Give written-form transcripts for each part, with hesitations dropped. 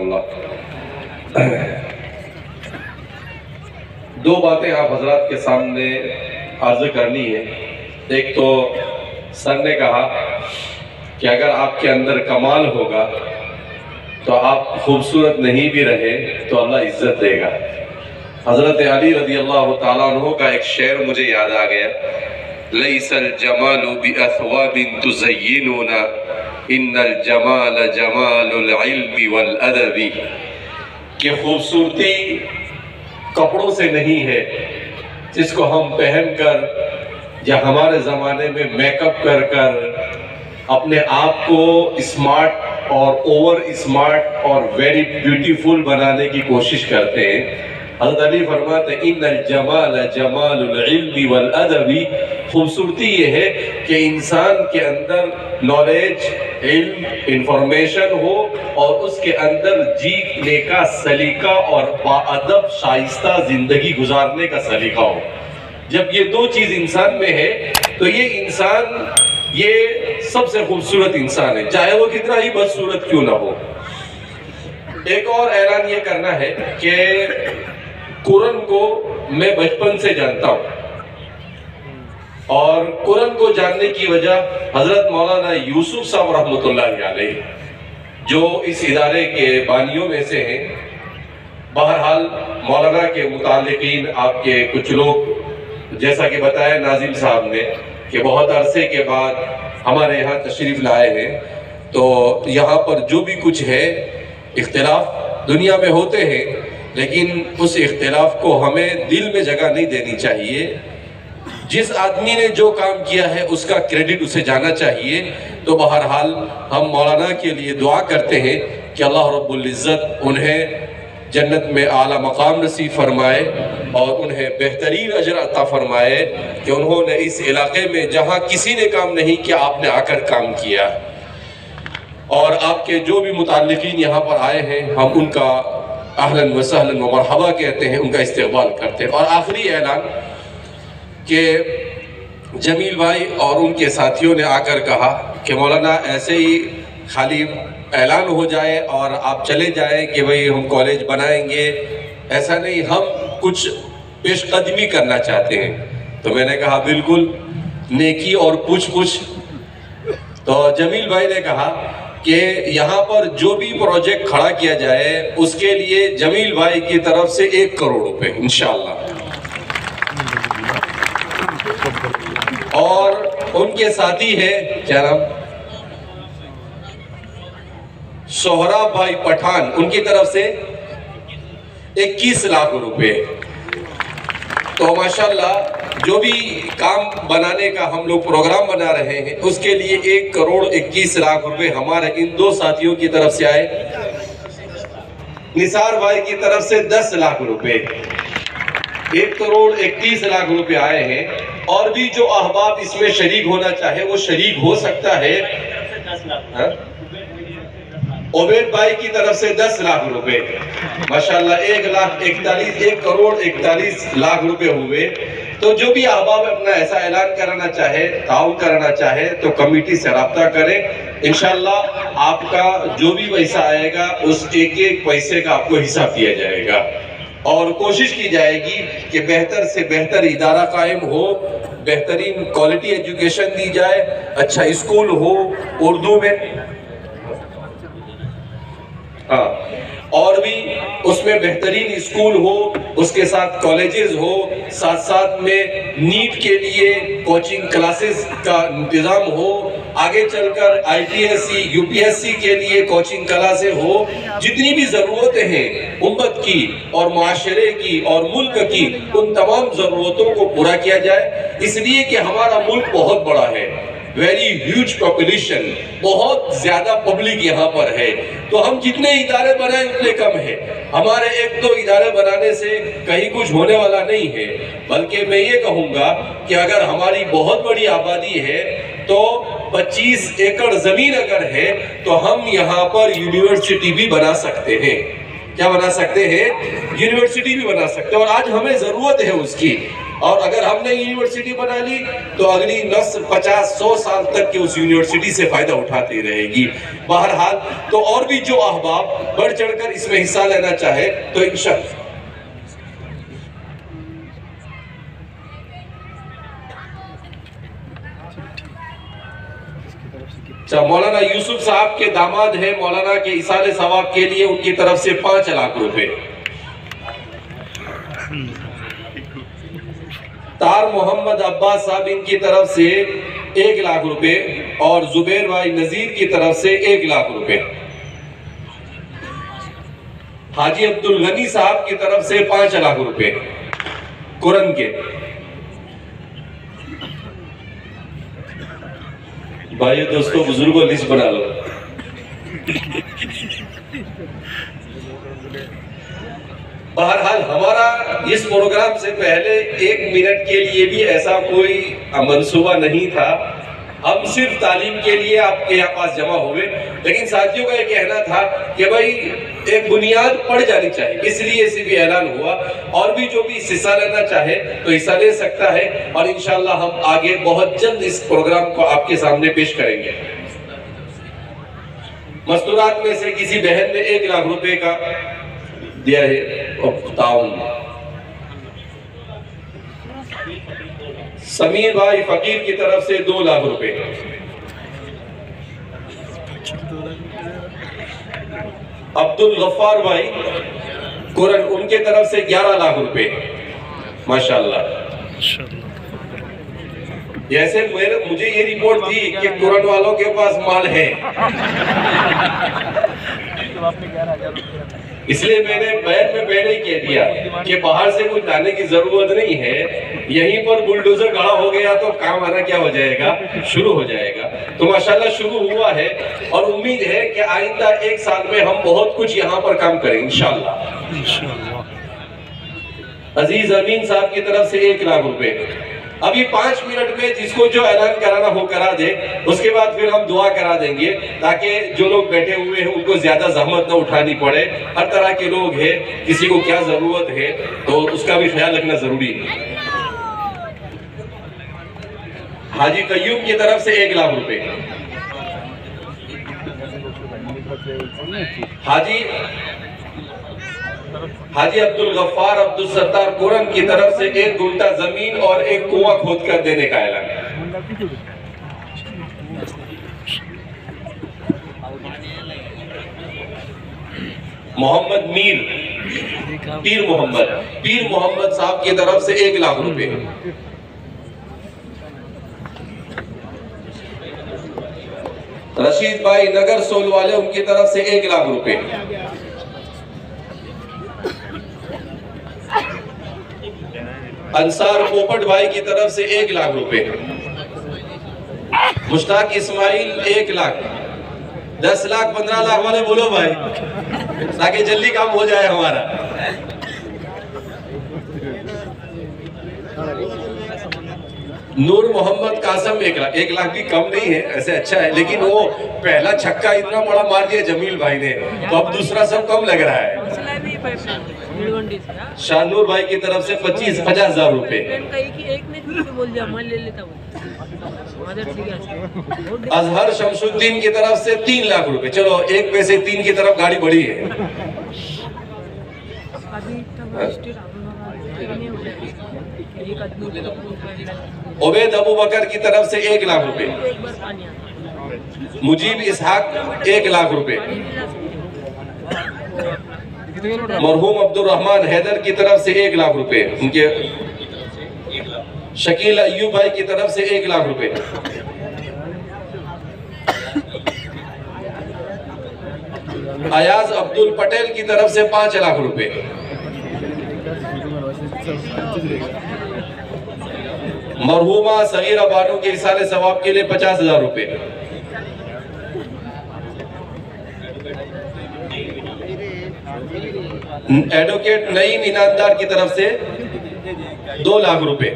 जज़ाकल्लाह। दो बातें आप हजरात के सामने अर्ज करनी है। एक तो सर ने कहा कि अगर आपके अंदर कमाल होगा तो आप खूबसूरत नहीं भी रहे तो अल्लाह इज्जत देगा। हजरत अली रज़ी अल्लाह ताला अन्हु का एक शेर मुझे याद आ गया, लैसल जमालु बिअथवाबिन तुज़य्यिनुना इन्नल जमाल जमालुल इल्मी वल अदबी, कि खूबसूरती कपड़ों से नहीं है जिसको हम पहनकर या हमारे ज़माने में मेकअप कर कर अपने आप को स्मार्ट और ओवर स्मार्ट और वेरी ब्यूटीफुल बनाने की कोशिश करते हैं। हज़रत अली फरमाते इन्नल जमाल जमालुल इल्मी वल अदबी, खूबसूरती ये है कि इंसान के अंदर नॉलेज, इल्म, इंफॉर्मेशन हो और उसके अंदर जीने का सलीका और बाअदब शाइस्ता जिंदगी गुजारने का सलीका हो। जब ये दो चीज इंसान में है तो ये इंसान ये सबसे खूबसूरत इंसान है, चाहे वो कितना ही बदसूरत क्यों ना हो। एक और ऐलान ये करना है कि कुरान को मैं बचपन से जानता हूँ और कुरान को जानने की वजह हजरत मौलाना यूसुफ साहब रहमतुल्लाह अलैह जो इस इदारे के बानियों में से हैं। बहरहाल मौलाना के मुतालिकीन आपके कुछ लोग, जैसा कि बताया नाजिम साहब ने कि बहुत अरसे के बाद हमारे यहाँ तशरीफ लाए हैं, तो यहाँ पर जो भी कुछ है इख्तिलाफ दुनिया में होते हैं, लेकिन उस इख्तिलाफ को हमें दिल में जगह नहीं देनी चाहिए। जिस आदमी ने जो काम किया है उसका क्रेडिट उसे जाना चाहिए। तो बहरहाल हम मौलाना के लिए दुआ करते हैं कि अल्लाह रब्बुल इज़्ज़त उन्हें जन्नत में आला मकाम नसीब फरमाए और उन्हें बेहतरीन अजर अता फरमाए कि उन्होंने इस इलाके में जहाँ किसी ने काम नहीं किया आपने आकर काम किया। और आपके जो भी मुताल्लिकीन यहाँ पर आए हैं हम उनका अहलन व सहलन व मरहबा कहते हैं, उनका इस्तकबाल करते हैं। और आखिरी ऐलान कि जमील भाई और उनके साथियों ने आकर कहा कि मौलाना ऐसे ही खाली ऐलान हो जाए और आप चले जाएं कि भाई हम कॉलेज बनाएंगे, ऐसा नहीं, हम कुछ पेशकदमी करना चाहते हैं। तो मैंने कहा बिल्कुल, नेकी और पूछ। तो जमील भाई ने कहा कि यहाँ पर जो भी प्रोजेक्ट खड़ा किया जाए उसके लिए जमील भाई की तरफ से 1 करोड़ रुपए इंशाअल्लाह। और उनके साथी है क्या नाम, सोहराब भाई पठान, उनकी तरफ से 21 लाख रुपए। तो माशाल्लाह जो भी काम बनाने का हम लोग प्रोग्राम बना रहे हैं उसके लिए 1 करोड़ 21 लाख रुपए हमारे इन दो साथियों की तरफ से आए। निसार भाई की तरफ से 10 लाख रुपए, 1 करोड़ 31 लाख रुपए आए हैं। और भी जो अहबाब इसमें शरीक होना चाहे वो शरीक हो सकता है। उबैद भाई की तरफ से 10 लाख रुपए, माशाल्लाह 1 करोड़ 41 लाख रुपए हुए। तो जो भी अहबाब अपना ऐसा ऐलान कराना चाहे, ताउन कराना चाहे तो कमेटी से रब्ता करें। इंशाल्लाह आपका जो भी पैसा आएगा उस एक पैसे का आपको हिसाब दिया जाएगा और कोशिश की जाएगी कि बेहतर से बेहतर इदारा कायम हो, बेहतरीन क्वालिटी एजुकेशन दी जाए, अच्छा स्कूल हो उर्दू में, हाँ, और भी उसमें बेहतरीन स्कूल हो, उसके साथ कॉलेजेस हो, साथ साथ में नीट के लिए कोचिंग क्लासेस का इंतजाम हो, आगे चलकर ITSC UPSC के लिए कोचिंग क्लासेस हो। जितनी भी ज़रूरतें हैं उम्मत की और माशरे की और मुल्क की, उन तमाम ज़रूरतों को पूरा किया जाए। इसलिए कि हमारा मुल्क बहुत बड़ा है, वेरी ह्यूज पॉपुलेशन, बहुत ज्यादा पब्लिक यहाँ पर है। तो हम जितने इदारे बनाए उतने कम है। हमारे 1-2 इदारे बनाने से कहीं कुछ होने वाला नहीं है, बल्कि मैं ये कहूँगा कि अगर हमारी बहुत बड़ी आबादी है तो 25 एकड़ जमीन अगर है तो हम यहाँ पर यूनिवर्सिटी भी बना सकते हैं। क्या बना सकते हैं, यूनिवर्सिटी भी बना सकते हैं। और आज हमें जरूरत है उसकी। और अगर हमने यूनिवर्सिटी बना ली तो अगली नस्ल 50-100 साल तक के उस यूनिवर्सिटी से फायदा उठाती रहेगी। बहरहाल तो और भी जो अहबाब बढ़ चढ़कर इसमें हिस्सा लेना चाहे तो इंशाअल्लाह। मौलाना यूसुफ साहब के दामाद है, मौलाना के इसाले सवाब के लिए उनकी तरफ से 5 लाख रुपए। तार मोहम्मद अब्बास साहब इनकी तरफ से 1 लाख रुपए और जुबैर भाई नजीर की तरफ से 1 लाख रुपए। हाजी अब्दुल गनी साहब की तरफ से 5 लाख रुपए कुरान के। भाई दोस्तों बुजुर्गों लिस्ट बना लो। बहरहाल हमारा इस प्रोग्राम से पहले 1 मिनट के लिए भी ऐसा कोई मंसूबा नहीं था। हम सिर्फ तालीम के लिए आपके यहाँ पास जमा हुए, लेकिन साथियों का ये कहना था कि भाई एक बुनियाद पड़ जानी चाहिए, इसलिए सिर्फ ऐलान हुआ। और भी जो भी हिस्सा लेना चाहे तो हिस्सा ले सकता है और इंशाल्लाह हम आगे बहुत जल्द इस प्रोग्राम को आपके सामने पेश करेंगे। मस्तूरात में से किसी बहन ने 1 लाख रुपए का दिया है ताउन। समीर भाई फकीर की तरफ से 2 लाख रुपए। अब्दुल गफ्फार भाई कुरान उनके तरफ से 11 लाख रुपए। माशाल्लाह। जैसे मुझे ये रिपोर्ट थी कि कुरान वालों के पास माल है, इसलिए मैंने बैन में पहले ही कह दिया कि बाहर से कुछ लाने की जरूरत नहीं है। यहीं पर बुलडोजर खड़ा हो गया तो काम आना क्या हो जाएगा, शुरू हो जाएगा। तो माशाल्लाह शुरू हुआ है और उम्मीद है कि आइंदा 1 साल में हम बहुत कुछ यहाँ पर काम करें इंशाल्लाह। अजीज अमीन साहब की तरफ से 1 लाख रुपए। अभी 5 मिनट में जिसको जो ऐलान कराना हो करा दे, उसके बाद फिर हम दुआ करा देंगे ताकि जो लोग बैठे हुए हैं उनको ज्यादा जहमत न उठानी पड़े। हर तरह के लोग हैं, किसी को क्या जरूरत है तो उसका भी ख्याल रखना जरूरी है। हाजी कयूम की तरफ से 1 लाख रुपए। हाजी अब्दुल गफ्फार अब्दुल सत्तार कुरान की तरफ से 1 गुंठा जमीन और 1 कुआं खोद कर देने का ऐलान। मोहम्मद पीर मोहम्मद साहब की तरफ से 1 लाख रुपए। रशीद भाई नगर सोल वाले उनकी तरफ से 1 लाख रुपए। अंसार पोपट भाई की तरफ से 1 लाख रुपए। मुश्ताक इस्माइल 1 लाख। 10 लाख 15 लाख वाले बोलो भाई ताकि जल्दी काम हो जाए हमारा। नूर मोहम्मद कासम 1 लाख। 1 लाख भी कम नहीं है, ऐसे अच्छा है, लेकिन वो पहला छक्का इतना बड़ा मार दिया जमील भाई ने तो अब दूसरा सब कम लग रहा है। शानूर भाई की तरफ से 50,000 रुपए। अजहर शमसुद्दीन की तरफ से 3 लाख रुपए। चलो 1 में से 3 की तरफ गाड़ी बढ़ी है। उबैद अबू बकर की तरफ से 1 लाख रुपए। मुजीब इसहाक 1 लाख रुपए। मरहूम अब्दुल रहमान हैदर की तरफ से 1 लाख रुपए। उनके शकील अय्यूब भाई की तरफ से 1 लाख रुपए। अयाज अब्दुल पटेल की तरफ से 5 लाख रुपए। मरहूमा सगीरा बानो के इसाले सवाब के लिए 50,000 रुपए। एडवोकेट नईम इनामदार की तरफ से 2 लाख रुपए।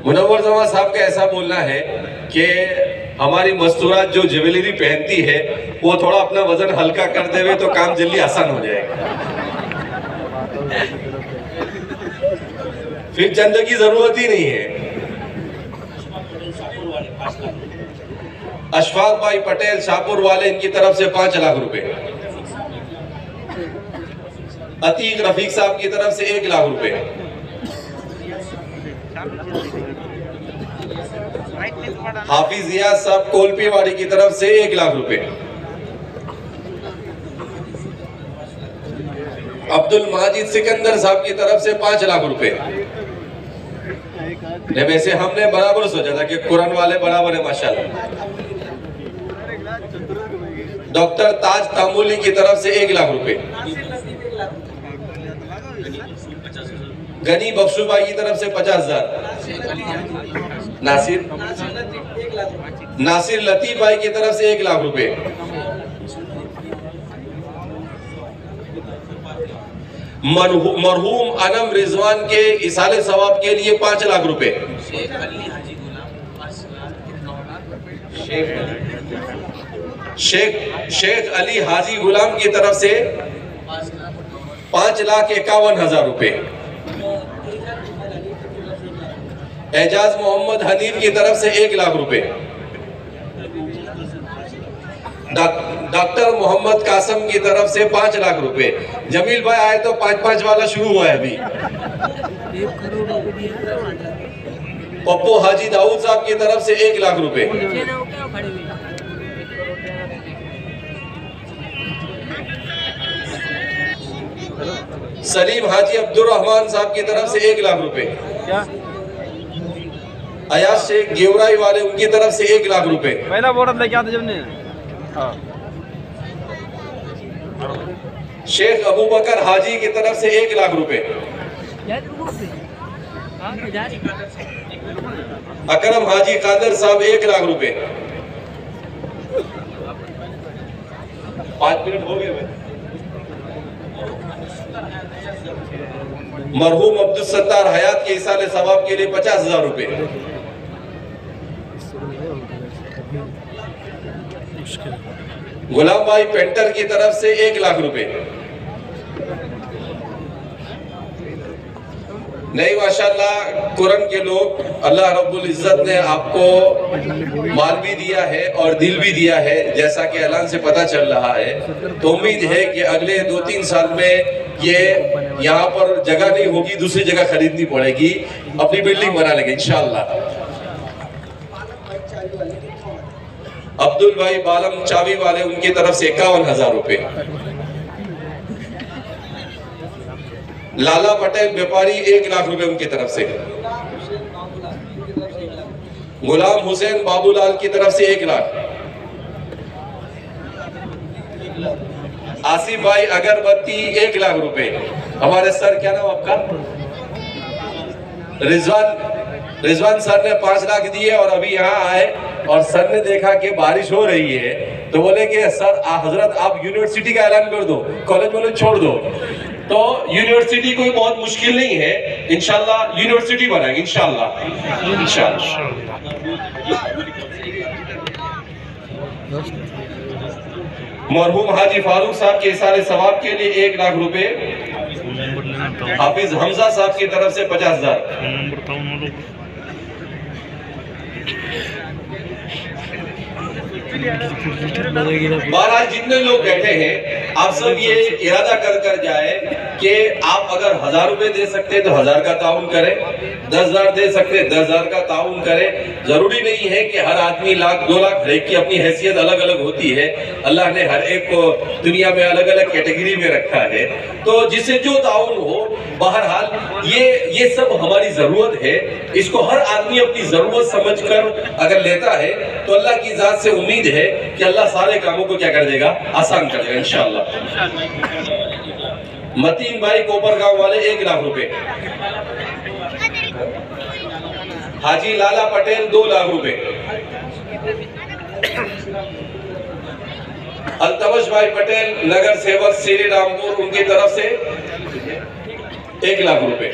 मुनव्वर जमा साहब का ऐसा बोलना है कि हमारी मस्तूरात जो ज्वेलरी पहनती है वो थोड़ा अपना वजन हल्का कर देवे तो काम जल्दी आसान हो जाएगा, फिर चंद की जरूरत ही नहीं है। अशफाक भाई पटेल शाहपुर वाले, इनकी तरफ से 5 लाख रुपए। अतीक रफीक साहब की तरफ से 1 लाख रुपए। हाफिज रियाज साहब कोलपीवाड़ी की तरफ से 1 लाख रुपए। अब्दुल माजिद सिकंदर साहब की तरफ से 5 लाख रुपए। वैसे हमने बराबर सोचा था कि कुरान वाले बराबर है माशाल्लाह। डॉक्टर ताज तामुली की तरफ से 1 लाख रुपए। गनी बख्शू भाई की तरफ से 50,000। नासिर लतीफ भाई की तरफ से 1 लाख रुपए। मरहूम अनम रिजवान के इसाले सवाब के लिए 5 लाख रुपए। शेख अली हाजी गुलाम की तरफ से 5,51,000 रुपए। एजाज मोहम्मद हनीफ की तरफ से 1 लाख रुपए। डॉक्टर मोहम्मद कासम की तरफ से 5 लाख रुपए। जमील भाई आए तो 5-5 वाला शुरू हुआ है अभी। पप्पू हाजी दाऊद साहब की तरफ से 1 लाख रुपए। सलीम हाजी अब्दुल रहमान साहब की तरफ से 1 लाख रुपए। अयाज शेख गेवराई वाले, उनकी तरफ से 1 लाख रुपए। पहला बोर्ड लेके आते जब ने। शेख अबू बकर हाजी की तरफ से 1 लाख रुपए। अकरम हाजी कादर साहब 1 लाख रुपए। 5 मिनट हो गए। मरहूम अब्दुल सत्तार हयात के इसाले सवाब के लिए 50,000 रुपए। गुलाम भाई पेंटर की तरफ से 1 लाख रुपए। नहीं माशाल्लाह कुरान के लोग, अल्लाह रब्बुल इज्जत ने आपको माल भी दिया है और दिल भी दिया है, जैसा कि ऐलान से पता चल रहा है। तो उम्मीद है कि अगले 2-3 साल में ये यहाँ पर जगह नहीं होगी, दूसरी जगह खरीदनी पड़ेगी, अपनी बिल्डिंग बना लेंगे इंशाअल्लाह। अब्दुल भाई बालम चावी वाले, उनकी तरफ से 51,000 रुपए। लाला पटेल व्यापारी 1 लाख रुपए उनकी तरफ से। गुलाम हुसैन बाबूलाल की तरफ से 1 लाख। आसिफ भाई अगरबत्ती 1 लाख रुपए। हमारे सर, क्या नाम आपका? रिजवान सर ने 5 लाख दिए और अभी यहाँ आए और सर ने देखा कि बारिश हो रही है तो बोले कि सर हजरत आप यूनिवर्सिटी का ऐलान कर दो, कॉलेज वाले छोड़ दो। तो यूनिवर्सिटी कोई बहुत मुश्किल नहीं है, इंशाल्लाह यूनिवर्सिटी बनाएंगे इंशाल्लाह। मरहूम हाजी फारूक साहब के इसाले सवाब के लिए 1 लाख रुपए। हाफिज हमजा साहब की तरफ से 50,000। महाराज जितने लोग बैठे हैं, आप सब ये इरादा कर जाए कि आप अगर 1,000 रुपए दे सकते हैं तो 1,000 का ताउन करें, 10,000 दे सकते हैं 10,000 का ताउन करें। जरूरी नहीं है कि हर आदमी लाख 2 लाख, हर एक की अपनी हैसियत अलग अलग होती है। अल्लाह ने हर एक को दुनिया में अलग अलग कैटेगरी में रखा है, तो जिसे जो ताउन हो, बहरहाल ये सब हमारी जरूरत है। इसको हर आदमी अपनी जरूरत समझकर अगर लेता है तो अल्लाह की जात से उम्मीद है कि अल्लाह सारे कामों को क्या कर देगा, आसान कर देगा इंशाअल्लाह। मतीन भाई कोपरगांव वाले 1 लाख रुपए। हाजी लाला पटेल 2 लाख रुपए। अल्तमश भाई पटेल नगर सेवक श्री रामपुर, उनकी तरफ से 1 लाख रुपए।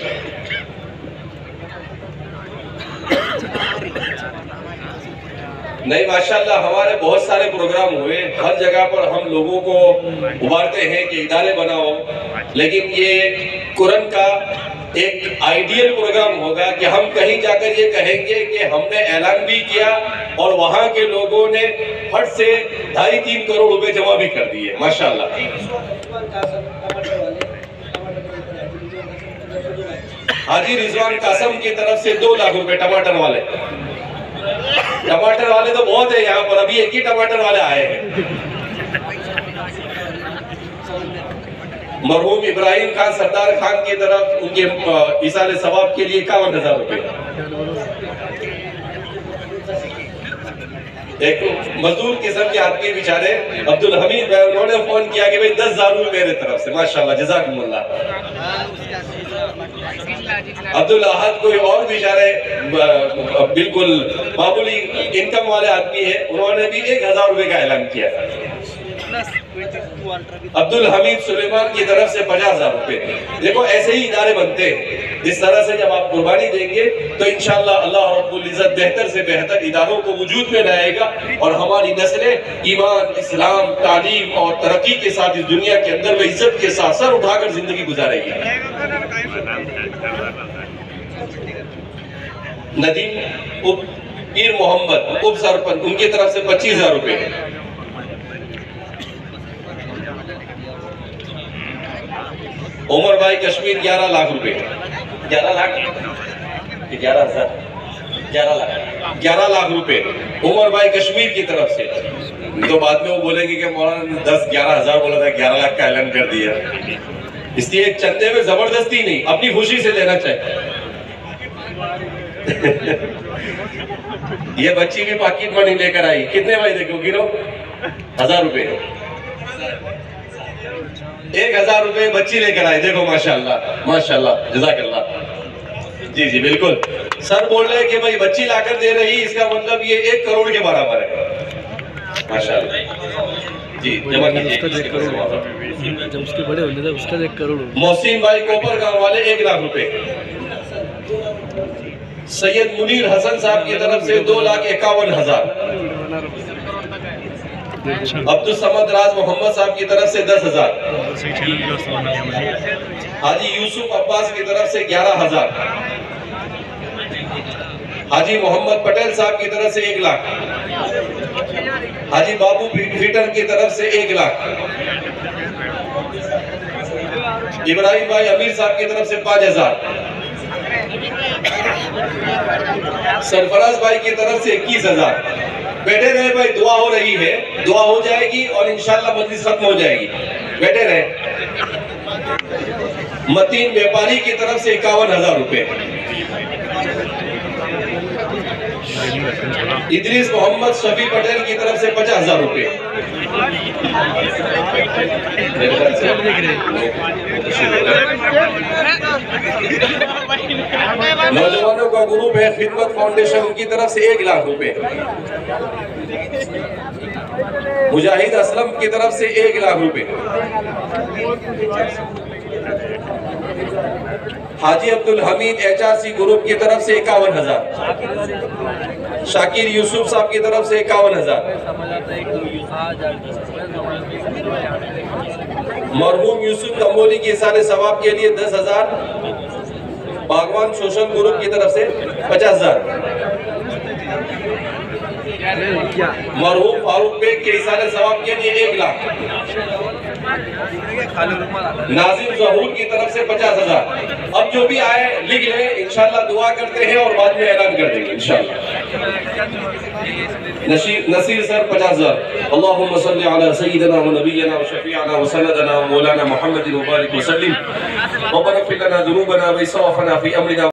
नहीं, माशाल्लाह हमारे बहुत सारे प्रोग्राम हुए, हर जगह पर हम लोगों को उभारते हैं कि इदारे बनाओ, लेकिन ये कुरान का एक आइडियल प्रोग्राम होगा कि हम कहीं जाकर ये कहेंगे कि हमने ऐलान भी किया और वहां के लोगों ने फट से 2.5-3 करोड़ रुपए जमा भी कर दिए, माशाल्लाह। हाजी रिजवान कासम की तरफ से 2 लाख रुपए टमाटर वाले तो बहुत है यहाँ पर, अभी एक ही टमाटर वाले आए हैं। मरहूम इब्राहिम खान सरदार खान की तरफ उनके इसाले सवाब के लिए 51,000 रुपए। एक मजदूर किस्म के आदमी बेचारे अब्दुल हमीद भाई, उन्होंने फोन किया कि भाई 10,000 रुपए मेरे तरफ से, माशाल्लाह जज़ाकुमुल्लाह। अब्दुल अहद कोई और बेचारे बिल्कुल मामूली इनकम वाले आदमी है, उन्होंने भी 1,000 रुपए का ऐलान किया। अब्दुल हमीद सुलेमान की तरफ से 50,000 रुपए। देखो ऐसे ही इदारे बनते हैं, इस तरह से जब आप कुर्बानी देंगे तो इंशाअल्लाह अल्लाह रब्बुल इज्जत बेहतर से बेहतर इदारों को वजूद में लाएगा और हमारी नस्लें ईमान, इस्लाम, तालीम और तरक्की के साथ इस दुनिया के अंदर में इज्जत के साथ सर उठाकर जिंदगी गुजारेगी। नदीम उप पीर मोहम्मद उप सरपंच, उनकी तरफ से 25,000 रुपए। उमर भाई कश्मीर 11 लाख रुपए, 11 लाख 11 लाख रुपए उमर भाई कश्मीर की तरफ से। तो बाद में वो बोलेंगे कि मौलाना ने 10-11 हजार बोला था, 11 लाख का ऐलान कर दिया। इसलिए चंदे में जबरदस्ती नहीं, अपनी खुशी से लेना चाहिए। ये बच्ची भी पॉकेट मनी लेकर आई, कितने भाई देखो गिरो, 1,000 रुपए, 1,000 रुपए बच्ची लेकर आए। देखो माशाल्लाह माशाल्लाह जज़ाकल्लाह। जी जी बिल्कुल, सर बोल रहे हैं कि भाई बच्ची लाकर दे रही, इसका मतलब ये 1 करोड़ के बराबर है, माशाल्लाह। जी जमा कीजिए, जब उसके बड़े होने थे उसका 1 करोड़। मोहसिन भाई कोपर गांव वाले 1 लाख रुपए। सैयद मुनीर हसन साहब की तरफ से 2,51,000। अब्दुल समद राज मोहम्मद साहब की तरफ से 10,000। हाजी यूसुफ अब्बास की तरफ से 11,000। हाजी मोहम्मद पटेल साहब की तरफ से 1 लाख। हाजी बाबू फीटर की तरफ से 1 लाख। इब्राहिम भाई अमीर साहब की तरफ से 5,000। सरफराज भाई की तरफ से 21,000। बैठे रहे भाई, दुआ हो रही है, दुआ हो जाएगी और इंशाल्लाह मजलिस खत्म हो जाएगी, बैठे रहे। मतीन व्यापारी की तरफ से 51,000 रुपए। इदरीस मोहम्मद शफी पटेल की तरफ से 50,000 रुपए। नौजवानों का ग्रुप है खिदमत फाउंडेशन, उनकी तरफ से 1 लाख रुपए। मुजाहिद असलम की तरफ से 1 लाख रुपए। हाजी अब्दुल हमीद HRC ग्रुप की तरफ से 51,000। शाकिर यूसुफ साहब की तरफ से 51,000। मरहूम यूसुफ तंबोली के सारे सवाब के लिए 10,000। बागवान सोशल ग्रुप की तरफ से 50,000। मरहूम फारूक बेग के इसारे सवाब के लिए 1 लाख। नाजिम जहूर की तरफ से 50,000। अब जो भी आए लिख ले, इंशाल्लाह दुआ करते हैं और बाद में ऐलान कर देंगे इंशाल्लाह। नसीर सर 50,000। अल्लाहुम्मा सल्ली अला सय्यिदिना व नबिय्यिना व शफीअना व सनदना व मौलाना मुहम्मदिन व बारिक व सल्लिम। रब्बना इग़फिर लना ज़ुनूबना व इसराफ़ना फ़ी अमरिना।